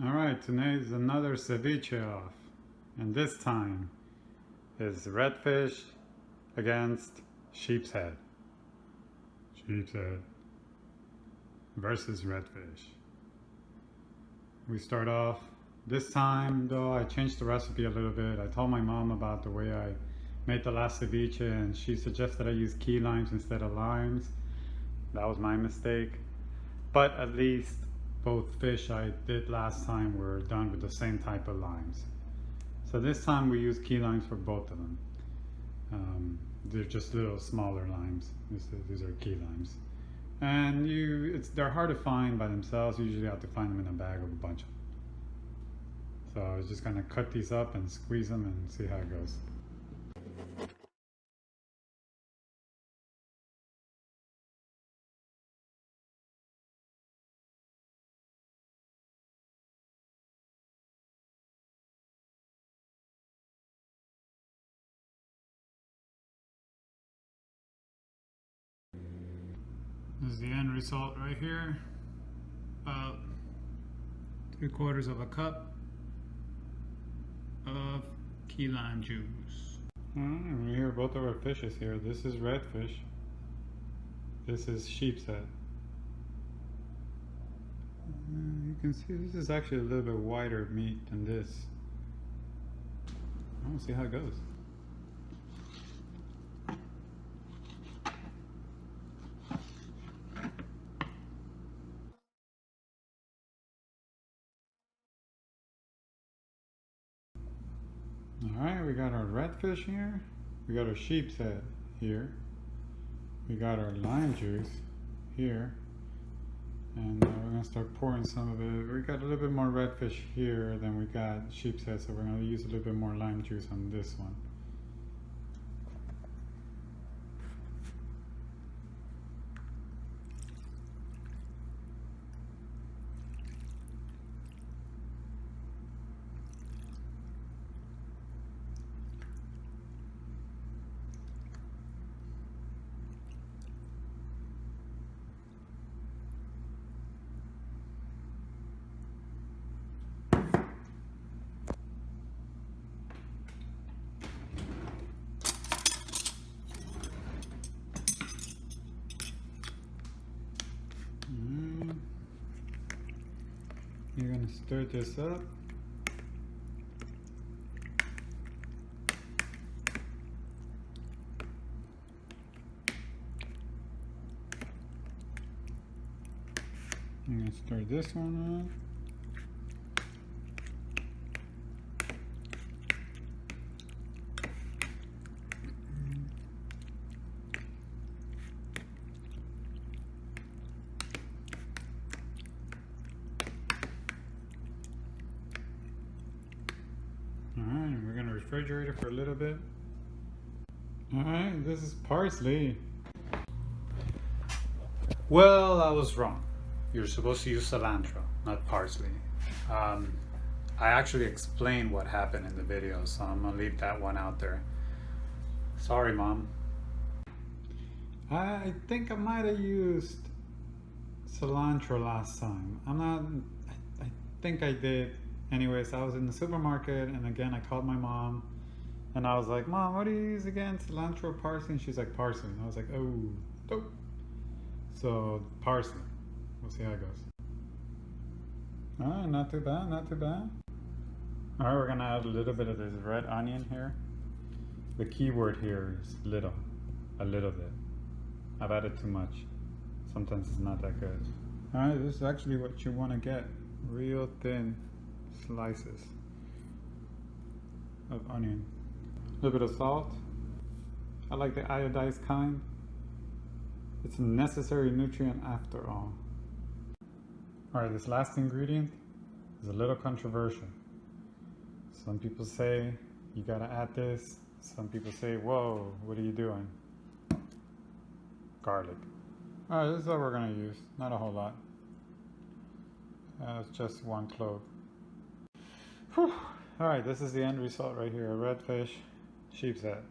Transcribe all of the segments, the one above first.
Alright, today's another ceviche-off, and this time is redfish against sheepshead. Sheepshead versus redfish. We start off, this time though I changed the recipe a little bit. I told my mom about the way I made the last ceviche and she suggested I use key limes instead of limes. That was my mistake, but at least both fish I did last time were done with the same type of limes. So this time we use key limes for both of them. They're just little smaller limes. These are key limes. And they're hard to find by themselves. You usually have to find them in a bag of a bunch of them. So I was just gonna cut these up and squeeze them and see how it goes. This is the end result right here. About 3/4 of a cup of key lime juice. And we hear both of our fishes here. This is redfish. This is sheepshead. You can see this is actually a little bit whiter meat than this. We'll see how it goes. Alright, we got our redfish here, we got our sheepshead here, we got our lime juice here, and we're going to start pouring some of it. We got a little bit more redfish here than we got sheepshead, so we're going to use a little bit more lime juice on this one. You're going to stir this up. I'm going to stir this one up. Alright, we're going to refrigerate it for a little bit. Alright, this is parsley. Well, I was wrong. You're supposed to use cilantro, not parsley. I actually explained what happened in the video, so I'm going to leave that one out there. Sorry, Mom. I think I might have used cilantro last time. I think I did. Anyways, I was in the supermarket and again I called my mom and I was like, Mom, what do you use again? Cilantro or parsley? And she's like, parsley. And I was like, oh, dope. So parsley. We'll see how it goes. Alright, not too bad, not too bad. Alright, we're gonna add a little bit of this red onion here. The key word here is little. A little bit. I've added too much. Sometimes it's not that good. Alright, this is actually what you want to get. Real thin slices of onion. A little bit of salt. I like the iodized kind. It's a necessary nutrient after all. Alright, this last ingredient is a little controversial. Some people say you gotta add this. Some people say, whoa, what are you doing? Garlic. Alright, this is what we're gonna use. Not a whole lot. It's just 1 clove. Alright, this is the end result right here. A redfish, sheepshead.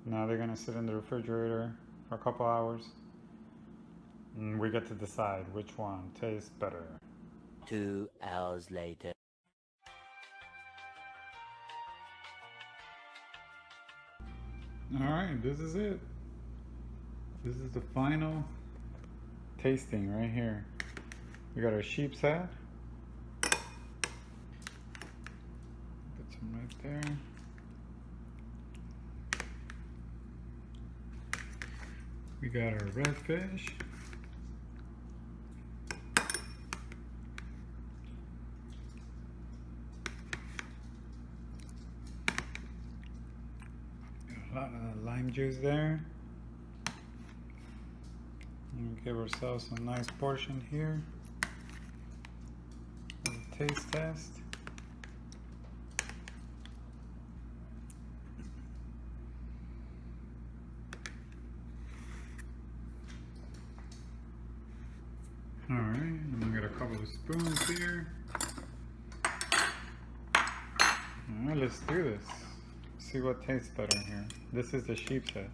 Now they're gonna sit in the refrigerator for a couple hours. And we get to decide which one tastes better. 2 hours later. Alright, this is it. This is the final tasting right here. We got our sheepshead. Put some right there. We got our redfish. A lot of lime juice there. And give ourselves a nice portion here. A taste test. Alright, and we got a couple of spoons here. Alright, let's do this. See what tastes better here. This is the sheepshead.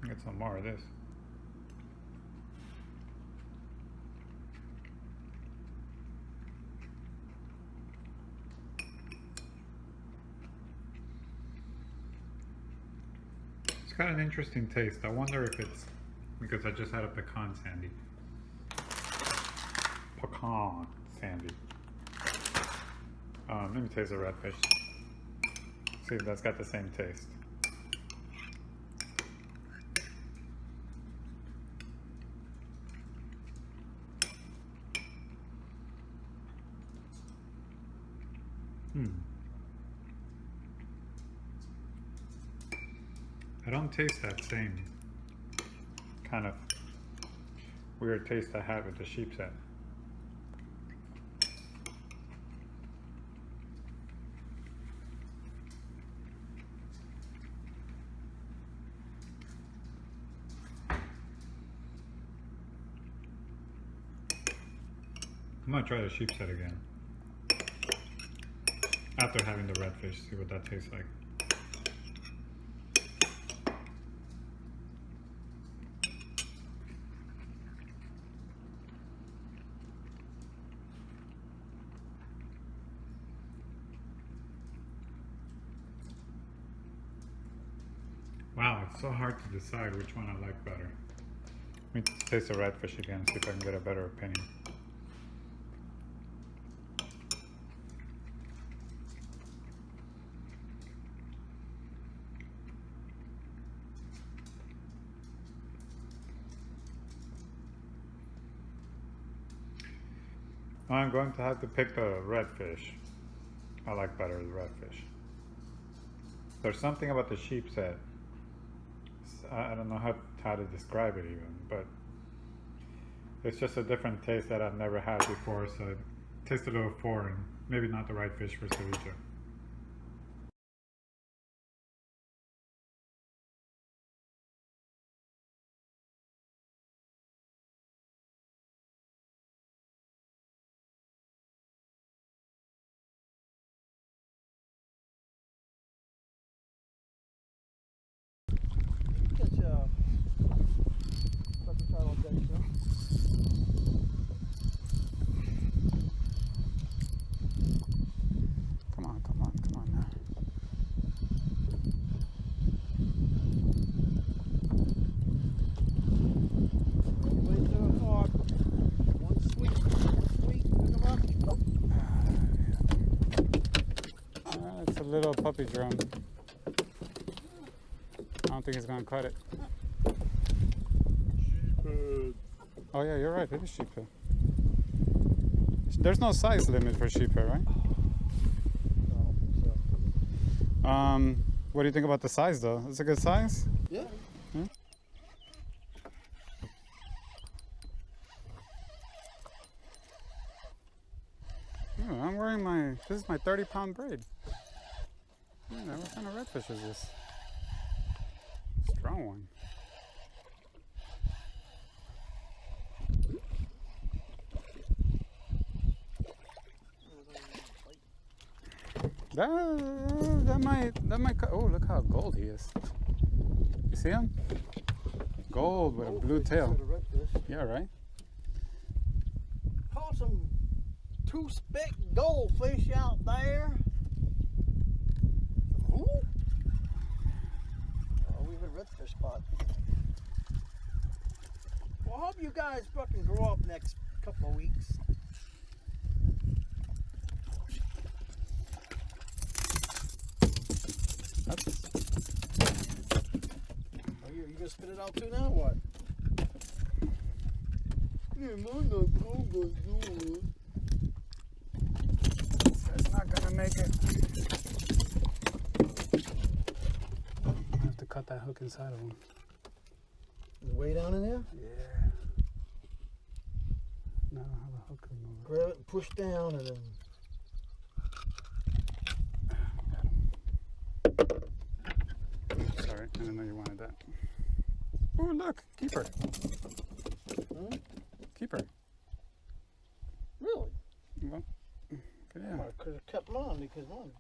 Get some more of this. It's got an interesting taste. I wonder if it's because I just had a pecan sandy. Pecan sandy. Let me taste the redfish. See if that's got the same taste. I don't taste that same kind of weird taste I had with the sheepshead. I'm gonna try the sheepshead again after having the redfish, see what that tastes like. Wow, it's so hard to decide which one I like better. Let me taste the redfish again, see if I can get a better opinion. I'm going to have to pick the redfish. I like better the redfish. There's something about the sheepshead. I don't know how to describe it even, but it's just a different taste that I've never had before, so it tastes a little foreign. Maybe not the right fish for ceviche. Come on now. It's a little puppy drum. I don't think he's gonna cut it. Sheephead. Oh yeah, you're right, it is sheephead. There's no size limit for sheephead, right? No, so. What do you think about the size though? Is it a good size? Yeah. Hmm? Yeah, I'm wearing this is my 30-pound braid. Yeah, what kind of redfish is this? Strong one. That might. Oh, look how gold he is. You see him? Gold with a blue tail. Yeah, right. Caught some two-speck goldfish out there. Who? Oh, we have a redfish spot. Well, I hope you guys fucking grow up next couple of weeks. Are you gonna spit it out too now or what? Yeah, mine's not good, It's not gonna make it. I have to cut that hook inside of him. Way down in there? Yeah. No, I don't have a hook remover. Grab it and push down and then. Sorry, I didn't know you wanted that. Oh, look, keeper. Hmm? Keeper. Really? Well, yeah. I could have kept mine because mine